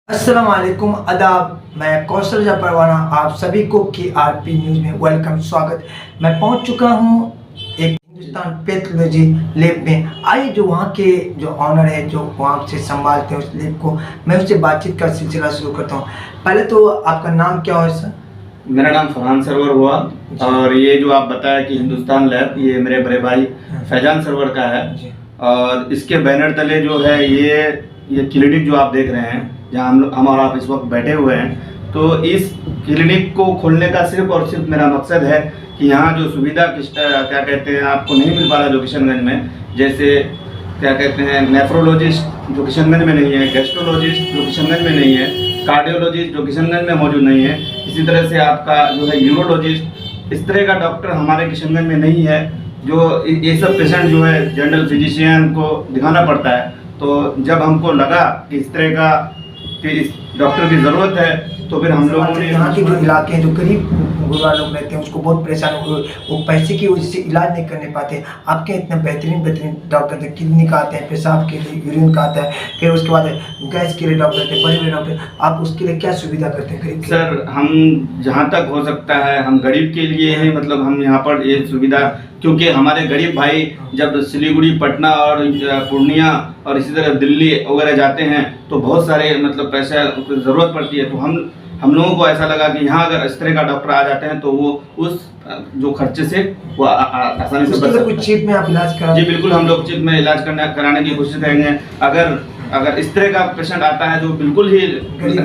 अस्सलाम वालेकुम आदाब। मैं कौशल परवाना आप सभी को KRP न्यूज़ में वेलकम स्वागत। मैं पहुंच चुका हूं एक हिंदुस्तान पैथोलॉजी लैब में। आइए जो वहां के जो ऑनर है जो वहां से संभालते हैं उस लैब को, मैं उससे बातचीत का सिलसिला शुरू करता हूं। पहले तो आपका नाम क्या है सर? मेरा नाम फरहान सरवर हुआ और ये जो आप बताया कि हिंदुस्तान लैब, ये मेरे बड़े भाई फैजान सरवर का है। और इसके बैनर तले जो है ये क्लिनिक जो आप देख रहे हैं, जहाँ हम और आप इस वक्त बैठे हुए हैं, तो इस क्लिनिक को खोलने का सिर्फ और सिर्फ मेरा मकसद है कि यहाँ जो सुविधा क्या कहते हैं आपको नहीं मिल पा रहा जो किशनगंज में, जैसे क्या कहते हैं नेफ्रोलॉजिस्ट जो किशनगंज में नहीं है, गैस्ट्रोलॉजिस्ट जो किशनगंज में नहीं है, कार्डियोलॉजिस्ट जो किशनगंज में मौजूद नहीं है, इसी तरह से आपका जो है यूरोलॉजिस्ट, इस तरह का डॉक्टर हमारे किशनगंज में नहीं है। जो ये सब पेशेंट जो है जनरल फिजिशियन को दिखाना पड़ता है। तो जब हमको लगा कि इस तरह का कि इस डॉक्टर की ज़रूरत है, तो फिर हम लोगों ने यहाँ के जो इलाके हैं, जो गरीब गुरबा लोग रहते हैं, उसको बहुत परेशान वो पैसे की वजह से इलाज नहीं करने पाते। आपके इतने बेहतरीन डॉक्टर थे, किडनी का आते हैं, पेशाब के लिए यूरिन का आता है, फिर उसके बाद गैस के लिए डॉक्टर थे, बड़े बड़े डॉक्टर। आप उसके लिए क्या सुविधा करते हैं गरीब? सर, हम जहाँ तक हो सकता है हम गरीब के लिए ही मतलब हम यहाँ पर ये सुविधा, क्योंकि हमारे गरीब भाई जब सिलीगुड़ी, पटना और पूर्णिया और इसी तरह दिल्ली वगैरह जाते हैं तो बहुत सारे मतलब पैसा की ज़रूरत पड़ती है। तो हम लोगों को ऐसा लगा कि यहाँ अगर इस तरह का डॉक्टर आ जाते हैं तो वो उस जो खर्चे से वो आसानी से बच सकते हैं। चिप में आप इलाज करा? जी बिल्कुल, हम लोग चिप में इलाज कराने की कोशिश करेंगे। अगर इस तरह का पेशेंट आता है जो बिल्कुल ही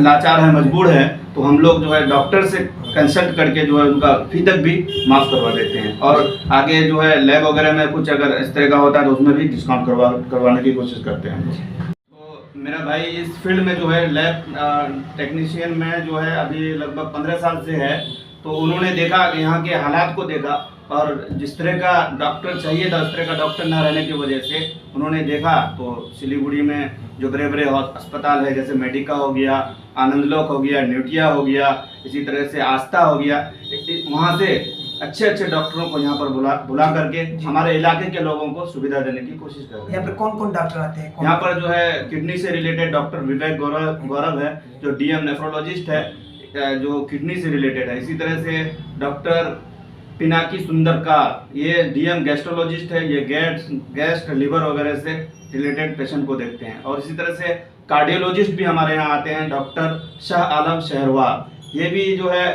लाचार है, मजबूर है, तो हम लोग जो है डॉक्टर से कंसल्ट करके जो है उनका फी तक भी माफ़ करवा देते हैं। और आगे जो है लैब वगैरह में कुछ अगर इस तरह का होता है तो उसमें भी डिस्काउंट करवाने की कोशिश करते हैं। मेरा भाई इस फील्ड में जो है लैब टेक्नीशियन में जो है अभी लगभग 15 साल से है। तो उन्होंने देखा कि यहाँ के हालात को देखा और जिस तरह का डॉक्टर चाहिए था उस तरह का डॉक्टर न रहने की वजह से उन्होंने देखा तो सिलीगुड़ी में जो बड़े बड़े अस्पताल है, जैसे मेडिका हो गया, आनंदलोक हो गया, न्यूटिया हो गया, इसी तरह से आस्था हो गया, वहाँ से अच्छे डॉक्टरों को यहाँ पर बुला करके हमारे इलाके के लोगों को सुविधा देने की कोशिश कर रहे हैं। यहाँ पर कौन कौन डॉक्टर आते हैं? यहाँ पर जो है किडनी से रिलेटेड डॉक्टर विवेक गौरव है, जो DM नेफ्रोलॉजिस्ट है, जो किडनी से रिलेटेड है। इसी तरह से डॉक्टर पिनाकी सुंदर का, ये DM गैस्ट्रोलॉजिस्ट है, ये गैस लीवर वगैरह से रिलेटेड पेशेंट को देखते हैं। और इसी तरह से कार्डियोलॉजिस्ट भी हमारे यहाँ आते हैं, डॉक्टर शाह आलम शहरवार, ये भी जो है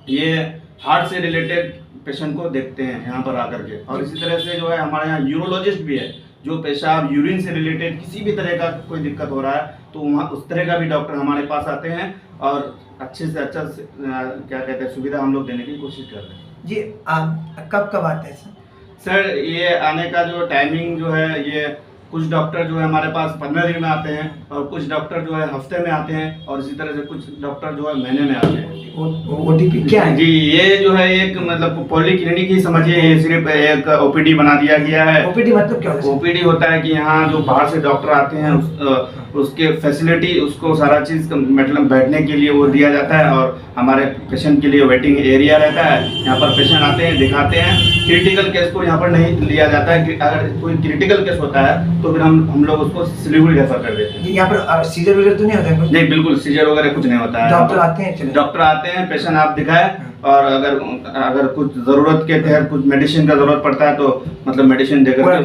ये हार्ट से रिलेटेड पेशेंट को देखते हैं यहाँ पर आकर के। और इसी तरह से जो है हमारे यहाँ यूरोलॉजिस्ट भी है, जो पेशाब यूरिन से रिलेटेड किसी भी तरह का कोई दिक्कत हो रहा है तो वहाँ उस तरह का भी डॉक्टर हमारे पास आते हैं और अच्छे से अच्छा क्या कहते हैं सुविधा हम लोग देने की कोशिश कर रहे हैं। जी आप कब आते हैं सर? ये आने का जो टाइमिंग जो है, ये कुछ डॉक्टर जो है हमारे पास 15 दिन में आते हैं और कुछ डॉक्टर जो है हफ्ते में आते हैं और इसी तरह से कुछ डॉक्टर जो है महीने में आते हैं। OTP क्या है? जी, ये जो है एक मतलब पॉली क्लिनिक ही समझिए, ये सिर्फ एक OPD बना दिया गया है। OPD मतलब क्या होता है? OPD होता है कि यहाँ जो बाहर से डॉक्टर आते हैं उसके फैसिलिटी, उसको सारा चीज़ मतलब बैठने के लिए वो दिया जाता है और हमारे पेशेंट के लिए वेटिंग एरिया रहता है। यहाँ पर पेशेंट आते हैं, दिखाते हैं। क्रिटिकल केस को यहाँ पर नहीं लिया जाता है कि अगर कोई क्रिटिकल केस होता है तो फिर हम लोग उसको सिलीगुड़ी रेफर कर देते हैं। यहाँ पर सीजर वगैरह तो नहीं होता है? नहीं, बिल्कुल सीजर वगैरह कुछ नहीं होता है। डॉक्टर आते हैं, पेशेंट आप दिखाए और अगर कुछ ज़रूरत के तहत कुछ मेडिसिन का ज़रूरत पड़ता है तो मतलब मेडिसिन देकर